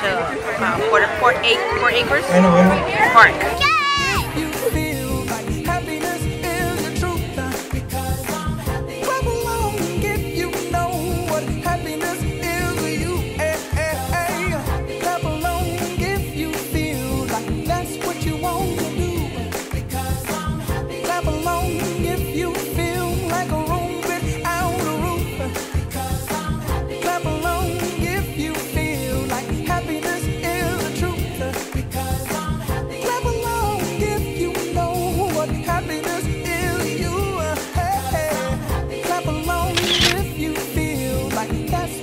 to Port Acres Bueno, bueno. Park. You feel like happiness is the truth. Clap along if you know what happiness is to you. Clap along if you feel like that's what you want to do. Clap along if you feel like a room without a roof. Clap along if you feel like happiness is the truth. Clap along if you know what happiness is to you. Clap along if you feel like that's